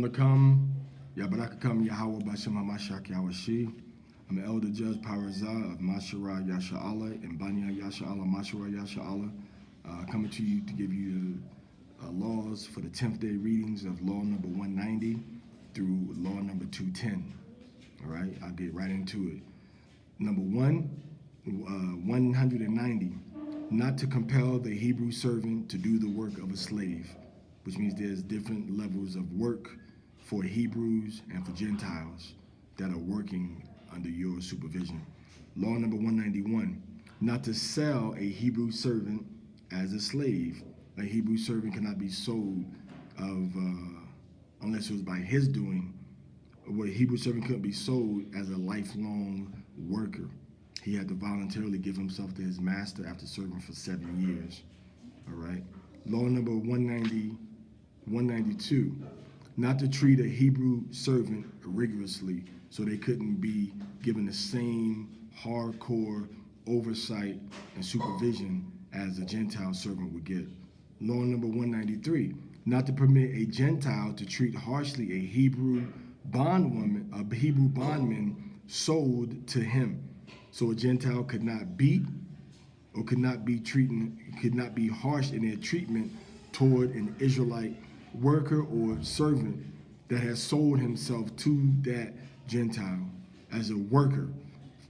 Lakam, Yabarakakam Yahweh Bashem HaMashak Yawashi. I'm an elder judge, Parazah of Mashara Yasha Allah and Banya Yasha Allah, Mashara Yasha Allah, coming to you to give you the laws for the 10th day readings of law number 190 through law number 210. All right, I'll get right into it. Number 190, not to compel the Hebrew servant to do the work of a slave, which means there's different levels of work for Hebrews and for Gentiles that are working under your supervision. Law number 191, not to sell a Hebrew servant as a slave. A Hebrew servant cannot be sold unless it was by his doing. A Hebrew servant couldn't be sold as a lifelong worker. He had to voluntarily give himself to his master after serving for 7 years. All right. Law number 192, not to treat a Hebrew servant rigorously so they couldn't be given the same hardcore oversight and supervision as a Gentile servant would get. Law number 193, not to permit a Gentile to treat harshly a Hebrew bondwoman, a Hebrew bondman sold to him. So a Gentile could not beat or could not be harsh in their treatment toward an Israelite worker or servant that has sold himself to that Gentile as a worker,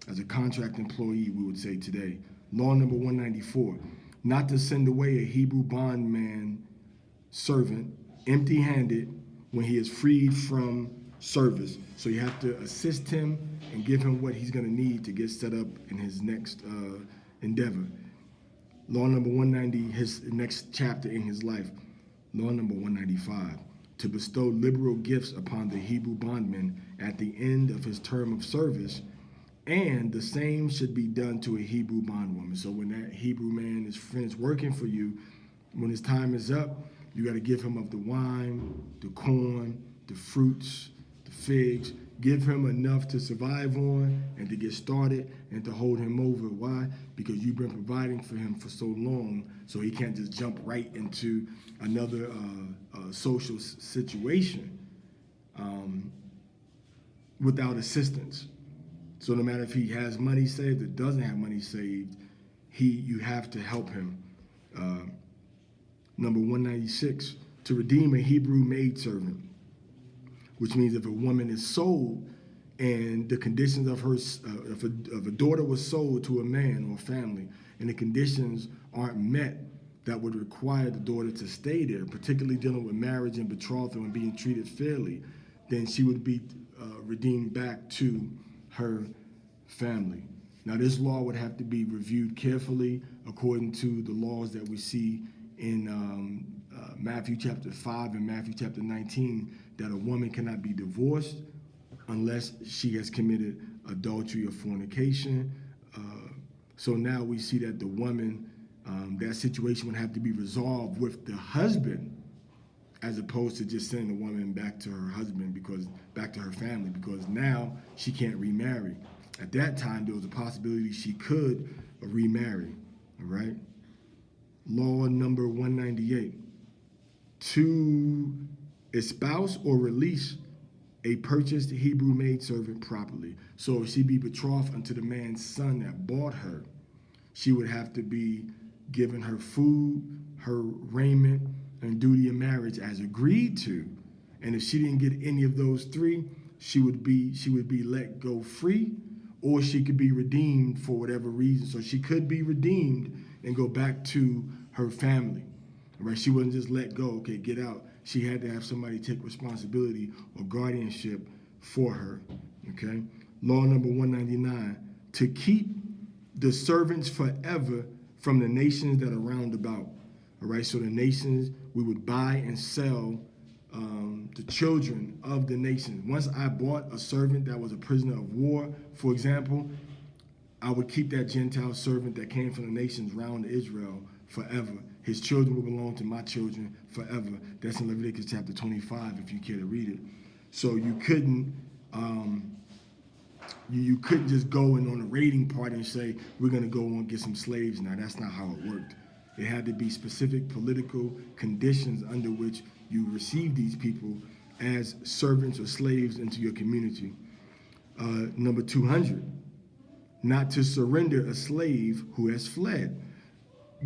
as a contract employee, we would say today. Law number 194, not to send away a Hebrew bondman servant empty-handed when he is freed from service. So you have to assist him and give him what he's going to need to get set up in his next endeavor. Law number 190, his next chapter in his life. Law number 195, to bestow liberal gifts upon the Hebrew bondman at the end of his term of service, and the same should be done to a Hebrew bondwoman. So when that Hebrew man is finished working for you, when his time is up, you got to give him of the wine, the corn, the fruits, the figs. Give him enough to survive on and to get started and to hold him over. Why? Because you've been providing for him for so long, so he can't just jump right into another social situation without assistance. So no matter if he has money saved or doesn't have money saved, you have to help him. Number 196, to redeem a Hebrew maidservant, which means if a woman is sold and the conditions of her, if a daughter was sold to a man or a family and the conditions aren't met that would require the daughter to stay there, particularly dealing with marriage and betrothal and being treated fairly, then she would be redeemed back to her family. Now, this law would have to be reviewed carefully according to the laws that we see in Matthew chapter 5 and Matthew chapter 19, that a woman cannot be divorced unless she has committed adultery or fornication. So now we see that the woman, that situation would have to be resolved with the husband, as opposed to just sending the woman back to her husband, back to her family, because now she can't remarry. At that time, there was a possibility she could remarry, all right? Law number 198, to espouse or release a purchased Hebrew maidservant properly. So if she be betrothed unto the man's son that bought her, she would have to be given her food, her raiment, and duty of marriage as agreed to. And if she didn't get any of those three, she would be let go free, or she could be redeemed for whatever reason. So she could be redeemed and go back to her family. Right? She wasn't just let go, okay, get out. She had to have somebody take responsibility or guardianship for her, okay? Law number 199, to keep the servants forever from the nations that are round about, all right? So the nations, we would buy and sell the children of the nations. Once I bought a servant that was a prisoner of war, for example, I would keep that Gentile servant that came from the nations round Israel forever. His children will belong to my children forever. That's in Leviticus chapter 25, if you care to read it. So you couldn't you couldn't just go in on a raiding party and say, we're going to go and get some slaves now. That's not how it worked. It had to be specific political conditions under which you receive these people as servants or slaves into your community. Number 200, not to surrender a slave who has fled,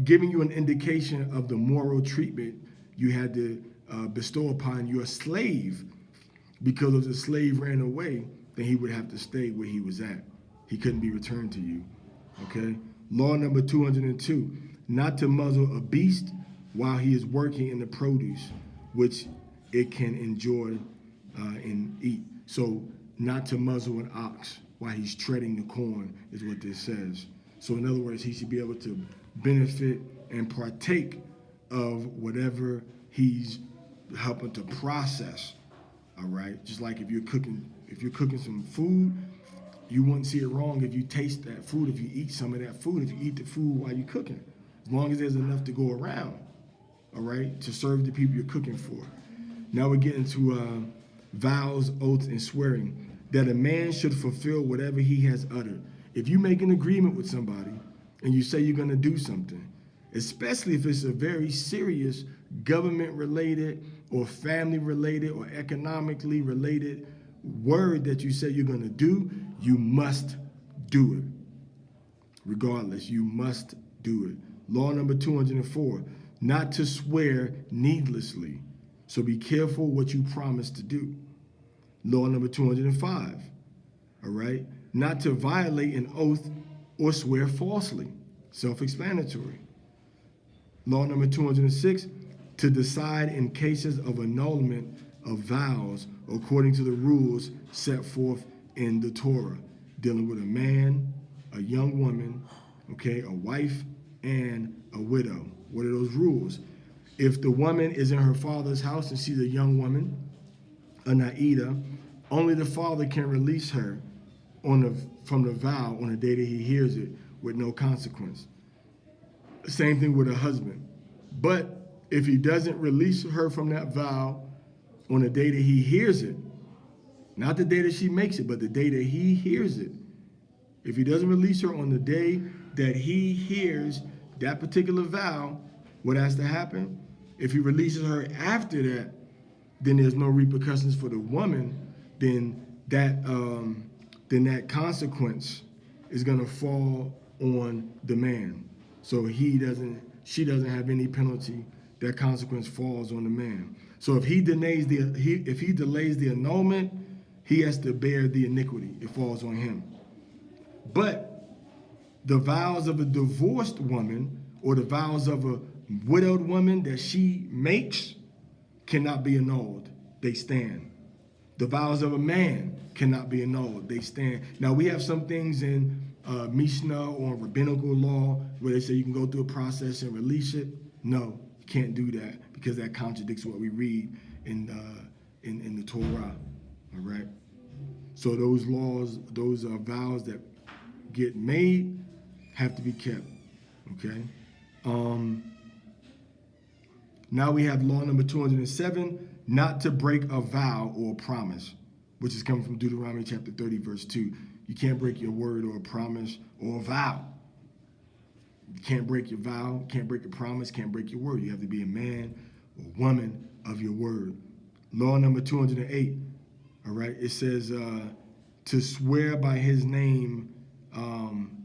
giving you an indication of the moral treatment you had to bestow upon your slave, because if the slave ran away, then he would have to stay where he was at. He couldn't be returned to you. Okay? Law number 202, not to muzzle a beast while he is working in the produce, which it can enjoy and eat. So not to muzzle an ox while he's treading the corn is what this says. So in other words, he should be able to benefit and partake of whatever he's helping to process. All right, just like if you're cooking some food, you wouldn't see it wrong if you taste that food, if you eat some of that food, if you eat the food while you're cooking, as long as there's enough to go around, all right, to serve the people you're cooking for. Now we're getting to vows, oaths, and swearing, that a man should fulfill whatever he has uttered. If you make an agreement with somebody and you say you're going to do something, especially if it's a very serious government-related or family-related or economically related word that you say you're going to do, you must do it. Regardless, you must do it. Law number 204, not to swear needlessly. So be careful what you promise to do. Law number 205, all right? Not to violate an oath or swear falsely. Self-explanatory. Law number 206, to decide in cases of annulment of vows according to the rules set forth in the Torah, dealing with a man, a young woman, okay, a wife, and a widow. What are those rules? If the woman is in her father's house and she's a young woman, a naida, only the father can release her from the vow on the day that he hears it with no consequence. Same thing with a husband. But if he doesn't release her from that vow on the day that he hears it, not the day that she makes it, but the day that he hears it, if he doesn't release her on the day that he hears that particular vow, what has to happen? If he releases her after that, then there's no repercussions for the woman. Then that consequence is going to fall on the man. So she doesn't have any penalty. That consequence falls on the man. So if he delays the annulment, he has to bear the iniquity. It falls on him. But the vows of a divorced woman or the vows of a widowed woman that she makes cannot be annulled. They stand. The vows of a man cannot be annulled. They stand. Now, we have some things in Mishnah or rabbinical law where they say you can go through a process and release it. No, you can't do that because that contradicts what we read in the Torah. All right. So those laws, those vows that get made have to be kept. Okay. Now we have law number 207, not to break a vow or a promise, which is coming from Deuteronomy chapter 30, verse 2. You can't break your word or a promise or a vow. You can't break your vow, can't break your promise, can't break your word. You have to be a man or woman of your word. Law number 208, all right, it says to swear by his name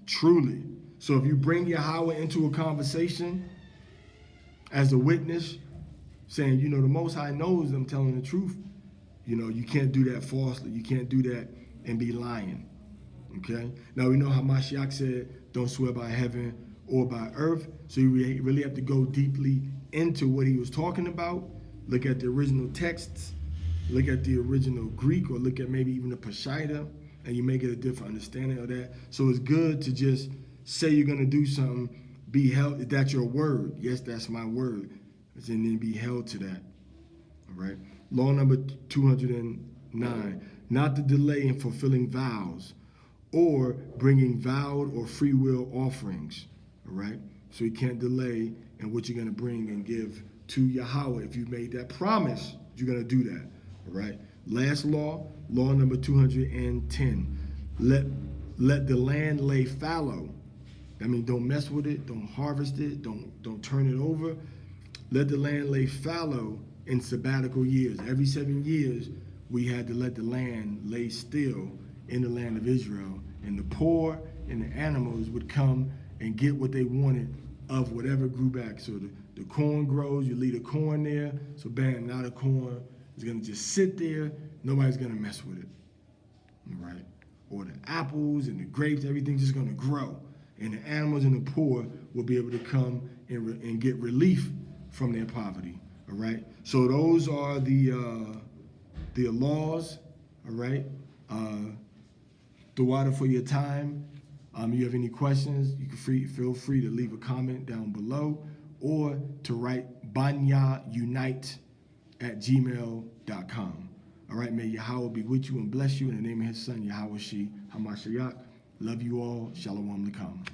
truly. So if you bring Yahweh into a conversation as a witness, saying, the Most High knows I'm telling the truth, you can't do that falsely. You can't do that and be lying, okay? Now, we know how Mashiach said, don't swear by heaven or by earth, so you really have to go deeply into what he was talking about, look at the original texts, look at the original Greek, or look at maybe even the Peshitta, and you may get a different understanding of that. So it's good to just say you're going to do something, be held, that's your word. Yes, that's my word. And then be held to that. All right. Law number 209, not to delay in fulfilling vows or bringing vowed or free will offerings. All right. So you can't delay in what you're going to bring and give to Yahweh. If you made that promise, you're going to do that. All right. Last law, law number 210, let the land lay fallow. I mean, don't mess with it, don't harvest it, don't turn it over. Let the land lay fallow in sabbatical years. Every 7 years, we had to let the land lay still in the land of Israel. And the poor and the animals would come and get what they wanted of whatever grew back. So the corn grows, you leave the corn there. So bam, now the corn is going to just sit there. Nobody's going to mess with it. All right? Or the apples and the grapes, everything's just going to grow. And the animals and the poor will be able to come and get relief from their poverty. All right? So those are the laws. All right? The water for your time. You have any questions, you can feel free to leave a comment down below or to write banyaunite@gmail.com. All right, may Yahweh be with you and bless you in the name of his son, Yahweh Shi Hamashiach. Love you all. Shalom Lakam.